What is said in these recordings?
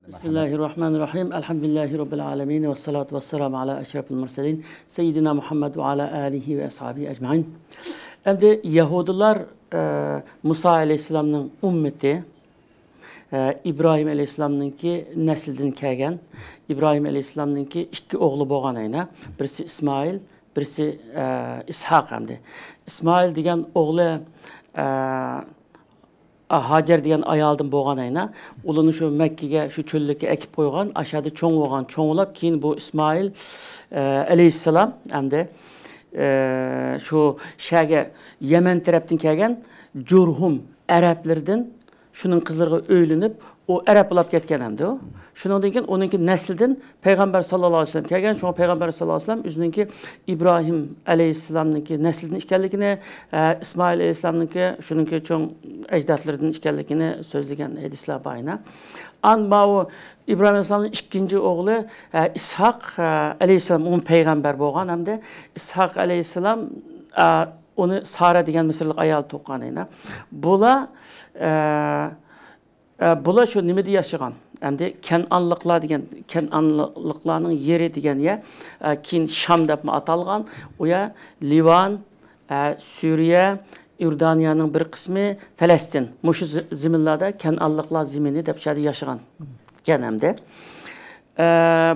Bismillahirrahmanirrahim. Elhamdülillahi Rabbil alemin. Ve salatu ve selamu ala eşrefil murselin. Seyyidina Muhammed ve ala alihi ve ashabi ecmain. Endi Yahudiler Musa aleyhisselamның ümmeti, İbrahim aleyhisselamnınki neslidin kelgen. İbrahim aleyhisselamnınki iki oğlu boğan ayna. Birisi İsmail, birisi İshak emdi. İsmail degen oğlu Hacer degan ayaldan boğan ayna. Ulunu şu Mekke'ye, şu çöllük'e ekip koygan, aşağıda çoğun olgan, çoğulap keyin bu İsmail aleyhisselam emdi şu şege Yemen taraftan kelgen Jurhum Araplardan şunun kızlarına öğlenip o Arap olap ketken emdi o. Şundan keyin onunki nesliden Peygamber sallallahu aleyhi ve sellem kelgen. Şuna Peygamber sallallahu aleyhi ve sellem üzününki İbrahim aleyhisselamnınki nesliden işkellikini, İsmail aleyhisselamnınki şununki çoğun ecdatlardan işkellikini sözlegen hadisler bayına. Ama o İbrahim aleyhisselamın ikinci oğlu İshak aleyhisselam onun peygamber boğan hem de İshak aleyhisselam onu Sara degen Mısırlık ayal toqqanayna. Bula şu nimede yaşagan. Hem de Kenanlıklar degen, Kenanlıklarının yeri degen ya, keyin Şam dep atalgan. O ya Livan, Suriye, Ürdaniyanın bir kısmı, Filistin. Muşu ziminlarda Kenanlıklar zimini dep şadi yaşagan. Genemde.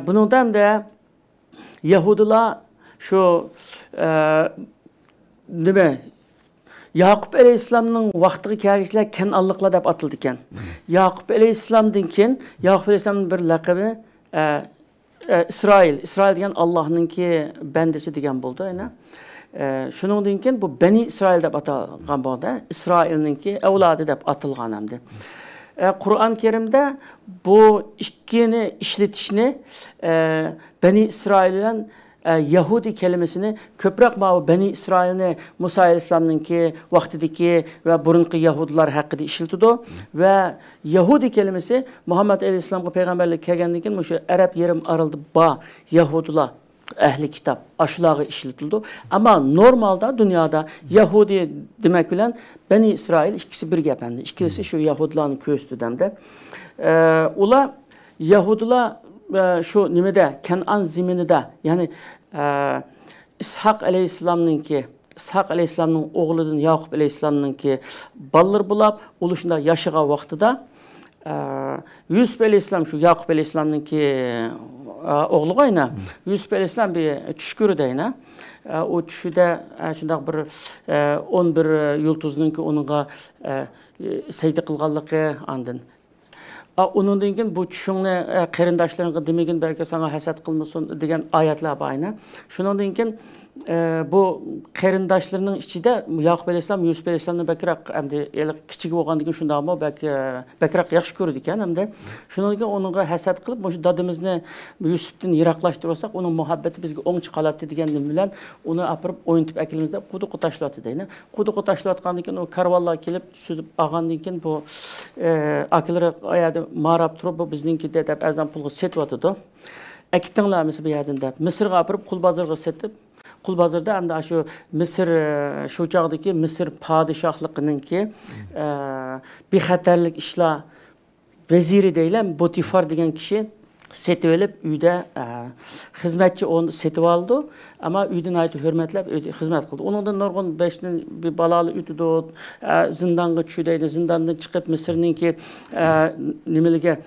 Bunun da hem de Yahudiler şu nime Yakup aleyhisselamның vaqtiga kelgişler Kenanlıklar dep atıldı iken. Yakup aleyhisselamdan keyin Yakup aleyhisselamның bir laqabi İsrail. İsrail degen Allah'nınki bendesi degen boldu ayna. Şunundan keyin bu Beni İsrail dep atalgan boldu. İsrailninki evladı dep atılgan hamdi. Kur'an-ı Kerim'de bu ikini işletişini Beni İsrail'den Yahudi kelimesini köprek mavi Beni İsrail'ni Musa aleyhisselam'ınki vaktideki ve burunki Yahudiler hakkında işletiyordu ve Yahudi kelimesi Muhammed aleyhisselam'a peygamberlik kelgenlikin şu Arap yerim arıldı ba Yahudiler ehli kitap aşılağı işletildi. Ama normalde dünyada Yahudi demek bilen Beni İsrail ikisi bir gependi. İkisi şu Yahudilerin köstü demde. Ula Yahudiler şu nimede Kenan ziminide yani İshak aleyhisselamның oğludan Yakup aleyhisselamnınki ballar bulap oluşunda yaşığa vaxtıda Yusuf aleyhisselam şu Yakup aleyhisselamnınki oğlu ayna. Yusuf aleyhisselam bir çüşkürü deyna. O çüşüde şunda bir 11 yıldızınınki onunla secde kılganlığı andın. Onun degan bu tushungni qarindoshlarga demagin balki sana hasad qilmasin degan oyatlar bayna. Shundan keyin bu qarindoshlarning ichida Yakup alayhisalom Yusuf alayhisalomni bakroq hamda kichik bo'lgandan shundaqmi balki bakroq yaxshi ko'rdi ekan hamda shundan keyin unga hasad qilib o'sha dadimizni Yusufdan yiroqlashtirib olsak uning muhabbati bizga o'ng chiqaladi degan bilan uni apirib o'yintib akilimizda quduqqa tashladi deydi. Quduqqa tashlayotgandan keyin o karvonlar kelib suzib olgandan keyin bu akilar oyada marab turib bu bizningki deb azam pulga setyotdi. Akitinglarmisiz bu yerdan deb Misrga apirib qul bozorga setib Qul bazarda hem de şu Mısır şu çağdaki Mısır padişahlıkınınki bir xatarlik işler veziri deyilen Botifar degen kişi setip ölüp üyde hizmetçi onu setip aldı ama üyden ayeti hürmetlep hizmet kıldı. Onundan norgun beşinin bir balalı ütüdü zindanga çüdeydi zindandan çıkıp Mısır'ınki nimelige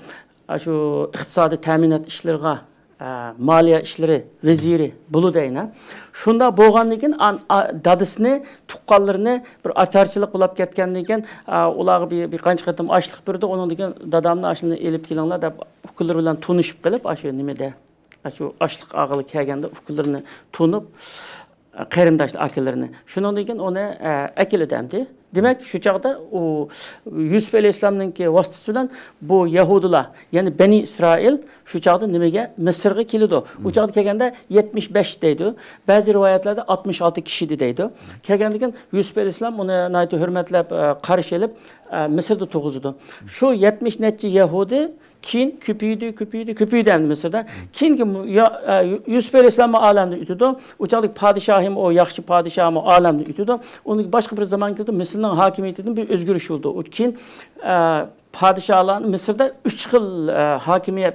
şu iktisadi teminat işlerine maliye işleri veziri bulu deyna. Şunda boğanlıkın dadısını, tuqqanlarını bir açarçılık bulap ketkenliken ulağı bir qancha qatam açlık birdi. Onun degan dadamni aşını elip kelinglar deb ukullar bilan tunuşup qilib, aşı nimede aşı açlık ağılı kelgende ukullarını tunup qarindoshlar akalarını. Shundan keyin onu akili demdi. Demek şu çağda o Yusuf aleyhisselam'ınki vasıtası bilen bu Yahudiler yani Beni İsrail şu çağda nimege Mısır'a keldi. O çağda kelgende 75 deydi. Bazı rivayetlerde 66 kişiydi deydi. Kelgendiken Yusuf aleyhisselam onu nayeti hürmetlep karşı elip Mısır'da toğuzudu. Şu 70 netçi Yahudi keyin köpüydü endi Mısır'da. Keyin ki Yusuf aleyhisselam alemde ütüdü. O çağdaki padişahım o yaxşı padişahım o alemde ütüdü. Onun başka bir zaman geldi Mısır'ın hakimiyetinin bir özgürlüğü oldu. O keyin padişahlar Mısırda 3 xil hakimiyet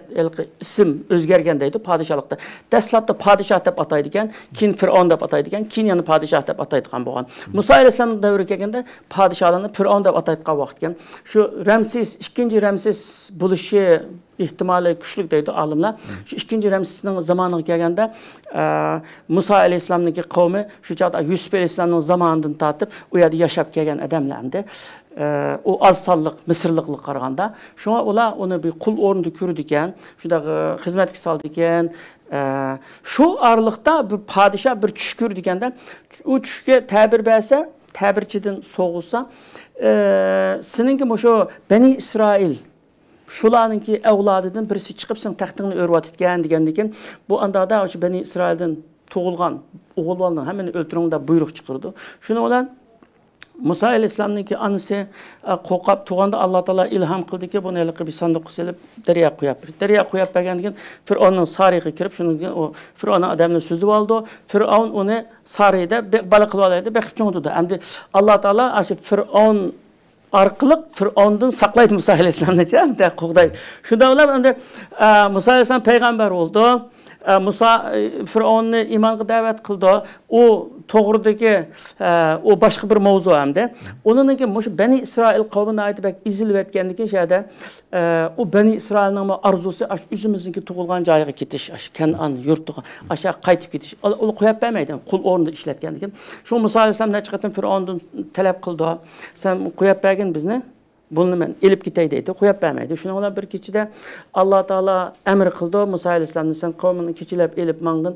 isim özgergen deydi padişahlıkta. Dastlabda padişah deb ataydı ekan, keyin Fir'aun deb ataydı ekan, keyin yana padişah deb ataydigan bo'lgan. Musa alayhisolamning davriga kelganda padişahlarni Fir'aun deb ataydigan vaqt ekan. Shu Ramses, ikkinchi Ramses bo'lishi ehtimoli kuchli deydi olimlar. Shu ikkinchi Ramsesning zamoniga kelganda Musa alayhisolamning qavmi shu chaqda Yusuf alayhisolamning zamonidan tortib u yerda yashab kelgan odamlardi. O az sonliq Misrliklarga qaraganda, shunga ular uni bir qul o'rnida ko'rdi ekan, shunda xizmatga soldi ekan. Shu oraliqda bir podshoh bir tush ko'rdi ekanda, u tushga ta'bir bersa, ta'birchidan so'g'ilsa, seninki shu Bani Isroil shularninki avlodidan birisi chiqib sen taxtingni o'rvatgan degandan bu andada o'sha Bani Isroildan tug'ilgan o'g'illarni hammani o'ltiring deb buyruq chiqardi. Shuni bilan Musa alayhisolamning anasi qo'rqib tug'anda Alloh taolo ilhom qildiki, buni bir sanduqqa solib daryo qo'yib berdi. Daryo qo'yib bergandan keyin Fir'aunning sarayga kirib, shundan keyin u Fir'aunning odamni suzib oldi. Fir'aun uni sarayda baliq qilib oladi, beqib cho'ngdi. Endi Alloh taolo shu Fir'aun orqali Fir'aundan saqlaydi Musa alayhisolamni, hamda qo'g'day. Shunda ular endi Musa alayhisolam payg'ambar bo'ldi. Musa Fir'aunni iymonga da'vat qildi. U to'g'ridagi o boshqa bir mavzu hamda. Undan keyin shu Bani Isroil qavmini aytib izilib o'tgandan keyin shada u Bani Isroilning arzusi o'zimizniki tug'ilgan joyiga ketish, Kanan yurtiga, aşağı qaytib ketish. Uni qo'yib bermaydi, qul o'rnida ishlatgandan keyin. Shu Musa alayhisolam nechiqatim Fir'aundan talab qildi. Sen qo'yib bergin bizni. Bunu men elib ketay deydi, qo'yib bermaydi. Shuni bilan bir kechida Alloh taolo amr qildi, Musa alayhisolamni sen qavmini kechilab elib mangdin.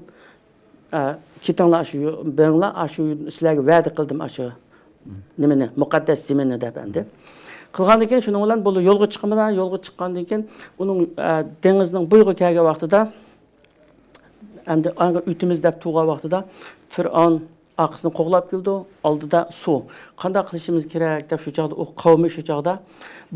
Ketinglar shu benglar shu sizlarga va'da qildim shu nimani muqaddas zeminni deb endi. Qilgandan keyin shuni bilan bu yo'lga chiqqandan keyin uning dengizning buyog'i kelgan vaqtida endi anga ütimiz deb tug'an vaqtida Fir'aun aqısını qo'g'lab keldi, oldida suv. Qanday qilishimiz kerak deb shu chaqda o qavmi shu chaqda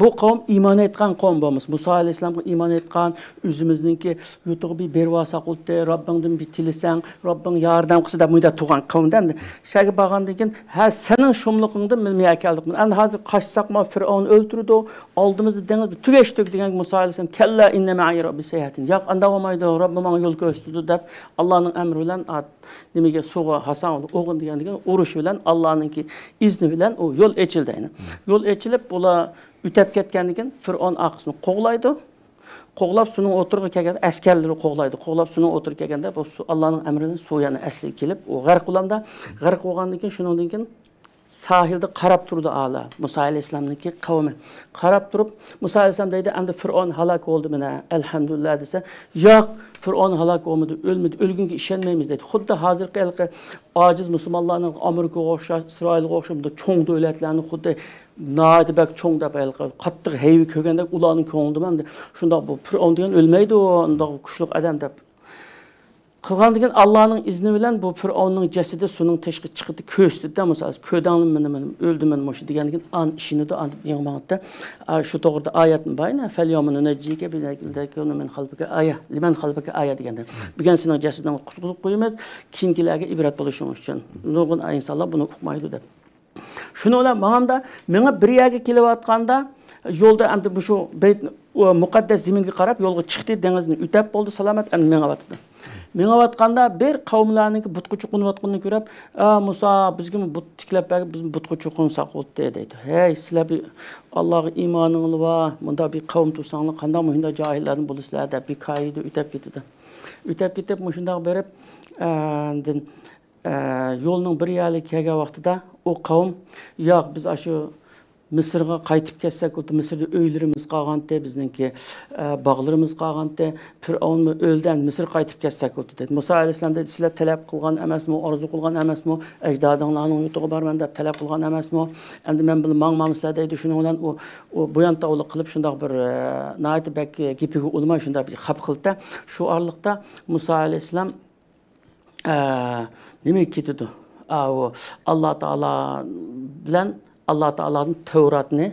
bu qavm iymon etgan qavm bo'lmiz. Musa alayhisolamga iymon etgan, o'zimizningki yutug'i bir bervasa qildi, Robbingdan bir tilisang, Robbing yordam qilsa deb muddat tug'an qavmdan. Shaga borgandan keyin har sening shumliqingdan men keldik. Endi hozir qochsaqma Fir'aun o'ltirdi, oldimizda dengiz tugash degan Musa alayhisolam kalla inna ma'i robbi sayatin. Yo'q, anda olmaydi, Robbim menga yo'l ko'rsatdi deb Allohning amri bilan nimaga suvga Hasan o'g'in degan urush bilan Allohning izni bilan o yo'l ochildi. Yo'l ochilib ular ütep ketgandan keyin Fir'aun aqısını qo'g'laydi. Qo'g'lab suvning o'tirg'i kelganda askarlari qo'g'laydi. Qo'g'lab suvning o'tirg'i kelganda bu Allohning amridan suv yana asliga kelib, u g'arq bo'lganda, g'arq bo'lgandan keyin shundan keyin sahilda qarab turdi Ala Musa alayhisolamning qavmi. Qarab turib Musa alayhisolam deydi, endi Fir'aun halok bo'ldi mana, alhamdulillah desa, yo'q, Fir'aun halok bo'lmadi, o'lmadi, o'lgunga ishonmaymiz deydi. Xuddi hozirgi ojiz musulmonlarning Amerikaga o'xshash, Isroilga o'xshash cho'ng davlatlarni xuddi Nadibak çoğun da böyle qattiq heyvi kögende ulanın koğundu ben de şunda bu Fir'aun degan ölmeydi o anda kuşluk adam da qılgan degan Allah'ın izni bilen bu Fir'aun'un cesedi sunun teşqi çıktı köstü de mesela ködanlım men öldüm men moşu degan an işini de an yağmağıda şu doğruda ayetin bayına fel yawmun necike bilekildeki onu men halbike aya limen halbike aya degende bugün senin cesedinden qutqulup qo'yamiz keyingilarga ibrat bo'lishi uchun nurg'un insonlar buni uqmaydi deb Şunu olan mağamda, bana bir yerge keliyotganda yolda endi bu şu muqaddas zeminga qarab yo'lga chiqdi, dengizni ütep bo'ldi, salomat endi menga batdi. Menga batganda bir qavmlarning butqi chuqunayotganini ko'rib, Musa bizga but tiklab berib, biz butqi chuqunsak bo'ldi deydi. Hey, sizlar bir Allohga iymoninglar va bunda bir qavm tursanglar, qanday muhimda johillarni bo'lisizlar deb bir qayda ütep ketdi. Ütep ketib, shunday berib, yo'lning bir yerli kelgan vaqtida o qavm yo'q biz shu Misrga qaytib ketsak, Misrda uylarimiz qolganda, bizningki bog'larimiz qolganda, Fir'aunmi o'ldan Misr qaytib ketsak dedi. Musa alayhisolam dedi, sizlar talab qilgan emasmi, orzu qilgan emasmi, ajdodinglarning yutug'i borman deb talab qilgan emasmi? Endi men bilmamamsizlar deydi. Shuning bilan u bu yontavli qilib shunday bir nayt bak gipiga ulmay shunday bir xap qildi. Shu orliqda Musa alayhisolam nima ketdi? Allah Taala bilan Allah Taala'nın Tevrat'ını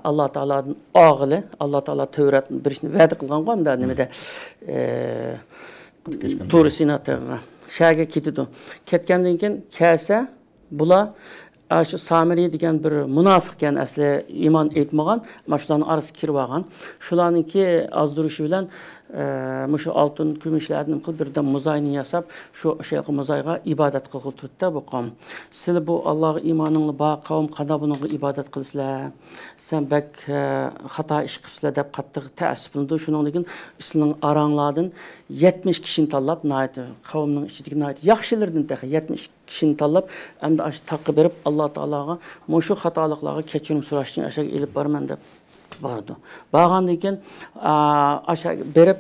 Allah Taala'nın ağılı Allah Taala Tevrat'ını birishni va'da qilgan qo'mda nimada Tur Sinatga shaga ketdi. Ketgandan keyin kelsa bular Aşı Samiri degan bir munofiq ekan, asli iymon etmagan, mana shularning orasiga kirib olgan. Shularningki ozdirishi bilan mushu oltin, kumushlarni qilib birdan mo'zayni yasab, shu shayxi mo'zayga ibodat qilib turibdi bu qavm. Sizlar bu Allohga iymoningni bor qavm qanday bunga ibodat qilsizlar? Sen bak xato ish qilibsizlar deb qattiq ta'siflandi. Shuningdan keyin sizning aranglardan 70 kishini tanlab, qavmning ichidagi yaxshilardan 70 kishini tanlab, endi ash taqqa berib Alloh taologa mushu xatoliklarga kechirim so'rash uchun ashaga elib borman deb bordi. Borgandan keyin asha berib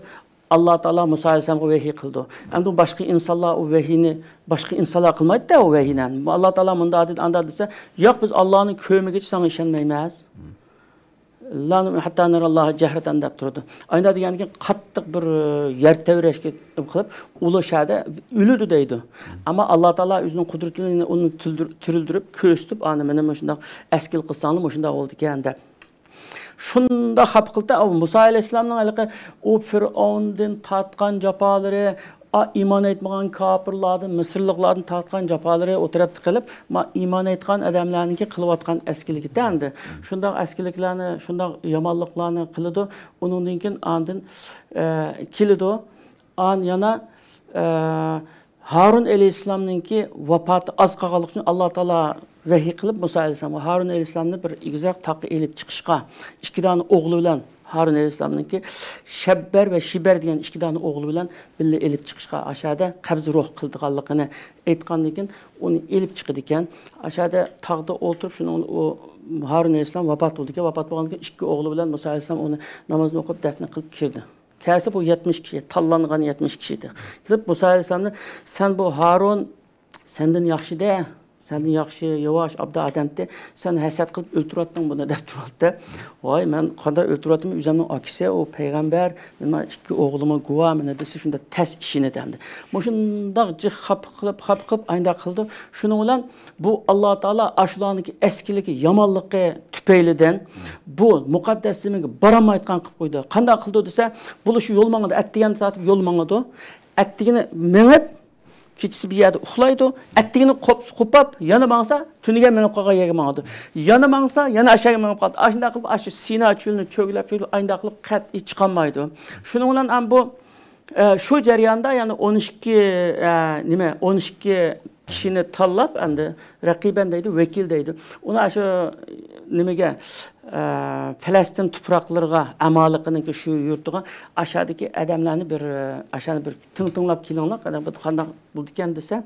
Alloh taolo Musa alayhisolamga vahiy qildi. Endi boshqa insonlar u vahiyni boshqa insonlar qilmaydi-da u vahiyni. Alloh taolo bunda anda desa, yo'q biz Allohning ko'migiga sana ishonmaymiz. Lan hatta narallohu jahratan deb turdi. Ayna deganki qattiq bir yer tevrashga qilib ulashadi, o'ludi deydi. Ammo Alloh taolo o'zining qudratini uni tirildirib, ko'stib, ana mana shunday askil qilsanglar, shunday bo'ldi ekan deb. Shunda xap qildi Musa alayhisolamning haliqi u Fir'avndan tatgan jafalari, iymon etmagan kafirlardan, Misrliklardan tatgan jafalari o'tirib qilib, iymon etgan odamlarningki qilayotgan askilikda endi. Shunday askiliklarni, shunday yomonliklarni qildi. Undan keyin andin keldi. Yana Harun alayhisolamningki vafoti az qolganlik uchun Alloh taolo vahiy qilib Musa alayhisolamga Harun alayhisolamni bir ig'zoq taqqa elib chiqishga, ikki dona o'g'li bilan Harun alayhisolamningki Shabbar va Shibar degan ikki dona o'g'li bilan birga elib chiqishga ashada qabz ruh qildiganligini aytgandan keyin uni elib chiqdi ekan. Ashada tog'da o'tirib shuni o Harun alayhisolam vafot bo'ldi ekan. Vafot bo'lgandan keyin ikki o'g'li bilan Musa alayhisolam uni namozni o'qib dafn qilib kirdi. Kelse bu 70 kişi, tallanğan 70 kişiydi. Gidip Musa Aleyhisselam'da sen bu Harun senden yaxşı de, senden yaxşı, yavaş, abda adamdı. Sen hesat kılıp öldürüyordun bunu dep duraldı. Vay men kadar öldürüyordum, üzerinden akise o peygamber, benim iki oğluma guva mene dese şunda ters işini demdi. Şunda hap kılıp aynı kıldı. Şunu olan bu Allah Teala aşılarındaki eskiliki, yamallığı tüpeyliden bu mukaddesliğini baramaytkan kılıp koydu. Kanda kıldı dese buluşu yol mangadı, ettiğini satıp yol mangadı. Ettiğini menip keçisi bir yerde uxlaydı. Ettiğini kopap yana mangsa tünüge menip kağa yege mangadı. Yana mangsa yana aşağı menip kaldı. Aşında kılıp aşı Sina çölünü çögülep aynı kılıp kat çıkanmaydı. Şunun olan bu şu jarayonda yani 12 kişini tanlab endi raqiban deydi, vekil deydi. Ona şu nimege Filistin tuproqlarga amaliqininki şu yurtiga aşağıdaki adamlarni bir aşağıda bir tınglab kelinglar, adam bu qanday bo'ldi ekan desa,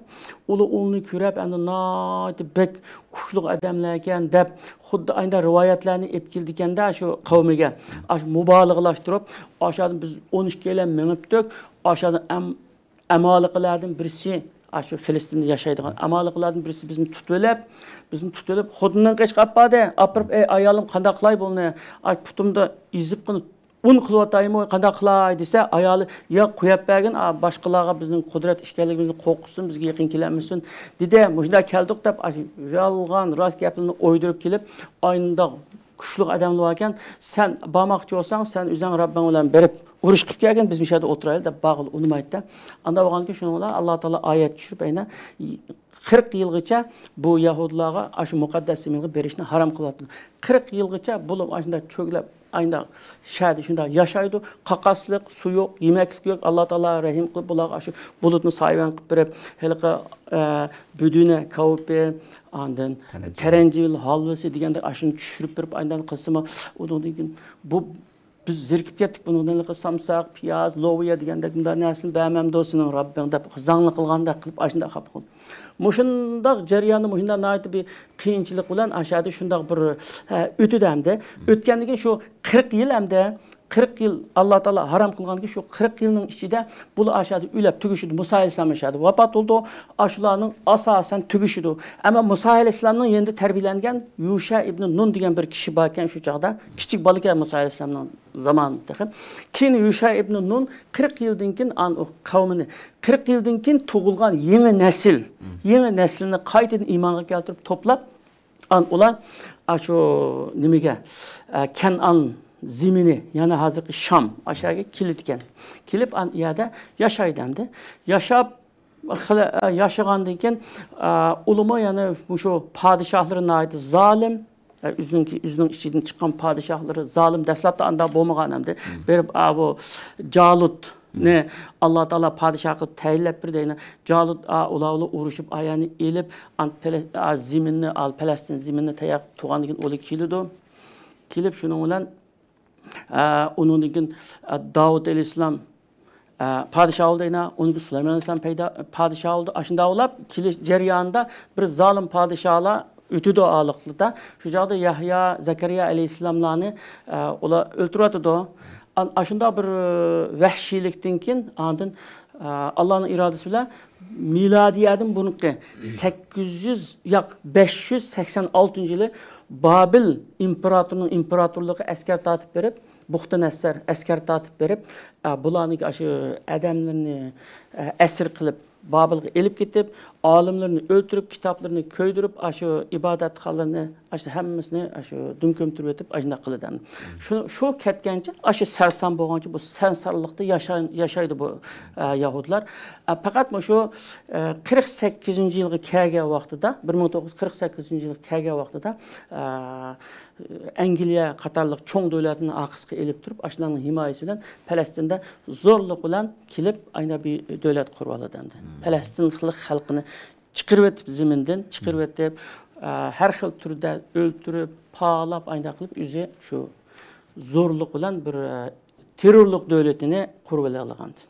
uni ko'rib endi noyati bek kuchli adamlar ekan deb xuddi ayda rivoyatlarni olib keldi ekanda shu qavmiga. Mubalag'lashtirib, aşağıda biz 12 kelam minibdik, aşağıda amaliqlardan birisi şu Filistin'de yaşaydıgan amalıqlardan birisi bizni tutulib, xudundan qeşqap bade, apırıp, ayalım qanday qılay bolni, putumda izib qını, un qılıb atayım, qanday qılay dese, ayalı, ya qo'yab bergin, başqalarga bizning qudrat ishkanligimizni qo'rqsin, bizga yaqin kelamisin, dedi, mujda keldik deb, yolg'on, rost gaplarni o'ydirib kelib, aynında kuchli adamlar ekan, sen bormoqchi bo'lsang, sen o'zing Robbing bilan berib urush qilib kelgan, biz mishada o'tiraylik deb bag'il unmaydi. Anda bo'lganki shuninglar Alloh taolo oyat tushirib ayna 40 yilgacha bu Yahudilarga shu muqaddas zeminga berishni harom qilyapti. 40 yilgacha bo'lib ashunda cho'glab ayna shadi shunda yashaydi. Qaqasliq, su yo'q, yemaklik yo'q. Alloh taolo rahim qilib bularga shu bulutni sayvan qilib berib, haliqa buduna kavpe andan terencil halvası deganda ashuni tushirib berib aynan qismi undan keyin bu biz zirkib ketdik bundan samsaq, piyaz, loviya deganda bunday narsani ba'mam do'sining Robbing deb zangli qilganda qilib ashunda xap qildi. Mushundaq jarayonni mushunda nayt bir qiyinchilik bilan ashadi shundaq bir o'tdi hamda o'tgandan keyin shu 40 yil hamda 40 yıl Allah Teala haram kılgan ki şu 40 yılın içinde bunu aşağıda ülep tügüşüdü. Musa Aleyhisselam aşağıda vefat oldu. Aşılarının asasen tügüşüdü. Ama Musa Aleyhisselam'ın yerinde terbiyelengen Yuşa İbn Nun diyen bir kişi bakken şu çağda. Küçük balık ya Musa Aleyhisselam'ın zamanında. Kin Yuşa İbn Nun 40 yıldan an o kavmini 40 yıldan tuğulgan yeni nesil. Yeni neslini kaydedin imana geltirip toplap an olan şu nimege Kenan zemini yani hazırki Şam aşağıya kilitken. Kilip an iyada yaşaydamdı. Yaşap yaşagandan keyin ulama yani şu padişahların ait zalim üzünün içinden çıkan padişahları zalim deslapta anda bolmagan hamda berip bu Calut ne Allah Taala padişahı tayinlep bir deyine Calut ulavlı uruşup ayağını elip ziminni al Palestin ziminni tayak tuğan degan oly kelidi. Kelip şunun bilan onun degan Davud el-İslam padişah oldu yine, onun Süleyman Aleyhisselam padişah oldu. Aşında olap, kiliş ceryanında bir zalim padişahla ütüdü ağlıqlıda. Şu çağda Yahya, Zekeriya Aleyhisselamlarını ola öldürüyordu. Aşında bir vəhşilikten kin, andın Allah'ın iradesiyle miladiyadın bununki 586 yılı Babil imparatorunun imparatorluğu asker tatip verip Buxtanəssər əskər tatib verib, bularni adamlarını əsir qilib, Babil'e elib ketib, alimlerini öldürüp, kitaplarını köydürüp, ibadetxanalarını, hemmisini dümkömtürüp etip, ajna qılıdan. Şu ketgence, sersan boğanca, bu sensarlıqda yaşaydı bu Yahudiler. Fakat şu 48. yılғы kege vaxtıda, 1948. yılғы kege vaxtıda, Angliya qatarlıq çoğ dövlətini aqısqı elib turub, aşılarının himayesiyle Palestin'de zorluq bilan kilip ayna bir dövlət qurvalıdandı. Palestinlik xalqını çıqırıb etib zimindən, çıqırıb etib, hər xil türdə öldürüb, pağlab, ayna qılıb, üzü şu zorluq bilan bir terörlük dövlətini qurvalıqandı.